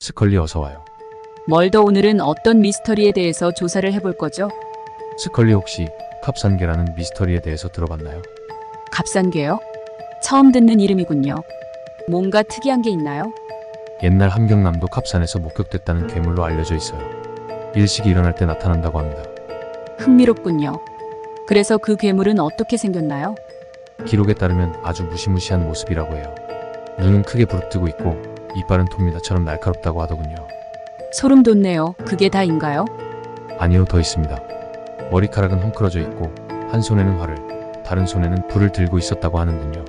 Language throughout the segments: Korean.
스컬리 어서 와요. 멀더 오늘은 어떤 미스터리에 대해서 조사를 해볼 거죠? 스컬리 혹시 캅산계라는 미스터리에 대해서 들어봤나요? 값산개요? 처음 듣는 이름이군요. 뭔가 특이한 게 있나요? 옛날 함경남도 캅산에서 목격됐다는 괴물로 알려져 있어요. 일식이 일어날 때 나타난다고 합니다. 흥미롭군요. 그래서 그 괴물은 어떻게 생겼나요? 기록에 따르면 아주 무시무시한 모습이라고 해요. 눈은 크게 부릅뜨고 있고 이빨은 톱니다처럼 날카롭다고 하더군요. 소름 돋네요. 그게 다인가요? 아니요, 더 있습니다. 머리카락은 헝클어져 있고 한 손에는 활을, 다른 손에는 불을 들고 있었다고 하는군요.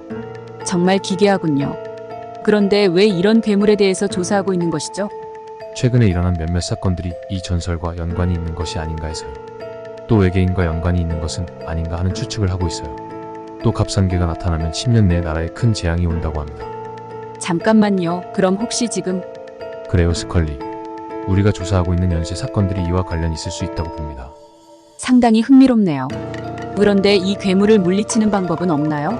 정말 기괴하군요. 그런데 왜 이런 괴물에 대해서 조사하고 있는 것이죠? 최근에 일어난 몇몇 사건들이 이 전설과 연관이 있는 것이 아닌가 해서요. 또 외계인과 연관이 있는 것은 아닌가 하는 추측을 하고 있어요. 또 캅산계가 나타나면 10년 내에 나라에 큰 재앙이 온다고 합니다. 잠깐만요. 그럼 혹시 지금 그래요, 스컬리. 우리가 조사하고 있는 연쇄 사건들이 이와 관련이 있을 수 있다고 봅니다. 상당히 흥미롭네요. 그런데 이 괴물을 물리치는 방법은 없나요?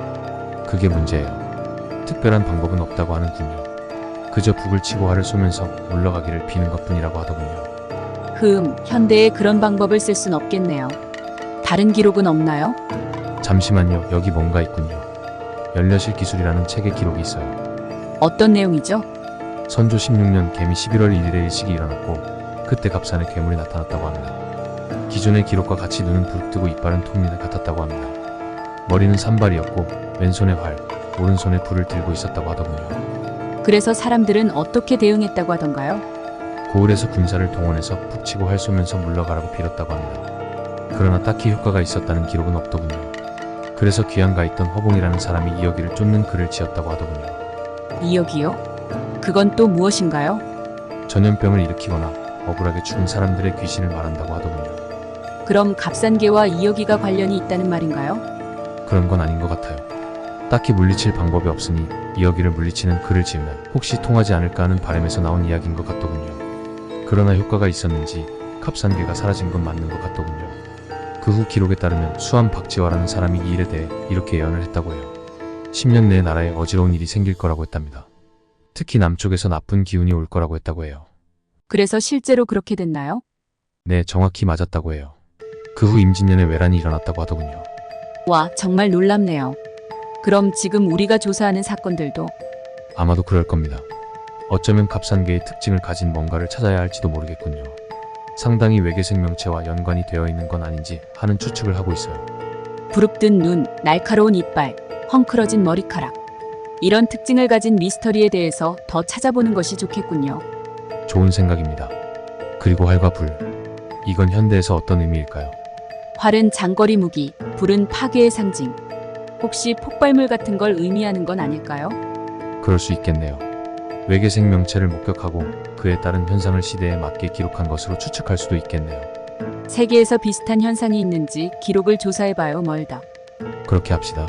그게 문제예요. 특별한 방법은 없다고 하는군요. 그저 북을 치고 활을 쏘면서 물러가기를 비는 것뿐이라고 하더군요. 현대에 그런 방법을 쓸 순 없겠네요. 다른 기록은 없나요? 잠시만요, 여기 뭔가 있군요. 연려실 기술이라는 책의 기록이 있어요. 어떤 내용이죠? 선조 16년 개미 11월 1일에 일식이 일어났고 그때 갑산에 괴물이 나타났다고 합니다. 기존의 기록과 같이 눈은 부릅뜨고 이빨은 톱니를 같았다고 합니다. 머리는 산발이었고 왼손에 활, 오른손에 불을 들고 있었다고 하더군요. 그래서 사람들은 어떻게 대응했다고 하던가요? 고을에서 군사를 동원해서 푹 치고 활 쏘면서 물러가라고 빌었다고 합니다. 그러나 딱히 효과가 있었다는 기록은 없더군요. 그래서 귀양가 있던 허봉이라는 사람이 이여기를 쫓는 글을 지었다고 하더군요. 이여기요? 그건 또 무엇인가요? 전염병을 일으키거나 억울하게 죽은 사람들의 귀신을 말한다고 하더군요. 그럼 값산개와 이여기가 관련이 있다는 말인가요? 그런 건 아닌 것 같아요. 딱히 물리칠 방법이 없으니 이여기를 물리치는 글을 지으면 혹시 통하지 않을까 하는 바람에서 나온 이야기인 것 같더군요. 그러나 효과가 있었는지 캅산개가 사라진 건 맞는 것 같더군요. 그 후 기록에 따르면 수암 박지화라는 사람이 이 일에 대해 이렇게 예언을 했다고 해요. 10년 내에 나라에 어지러운 일이 생길 거라고 했답니다. 특히 남쪽에서 나쁜 기운이 올 거라고 했다고 해요. 그래서 실제로 그렇게 됐나요? 네, 정확히 맞았다고 해요. 그 후 임진년에 외란이 일어났다고 하더군요. 와, 정말 놀랍네요. 그럼 지금 우리가 조사하는 사건들도 아마도 그럴 겁니다. 어쩌면 캅산계의 특징을 가진 뭔가를 찾아야 할지도 모르겠군요. 상당히 외계 생명체와 연관이 되어 있는 건 아닌지 하는 추측을 하고 있어요. 부릅뜬 눈, 날카로운 이빨, 헝클어진 머리카락. 이런 특징을 가진 미스터리에 대해서 더 찾아보는 것이 좋겠군요. 좋은 생각입니다. 그리고 활과 불. 이건 현대에서 어떤 의미일까요? 활은 장거리 무기, 불은 파괴의 상징. 혹시 폭발물 같은 걸 의미하는 건 아닐까요? 그럴 수 있겠네요. 외계 생명체를 목격하고 그에 따른 현상을 시대에 맞게 기록한 것으로 추측할 수도 있겠네요. 세계에서 비슷한 현상이 있는지 기록을 조사해봐요, 멀다. 그렇게 합시다.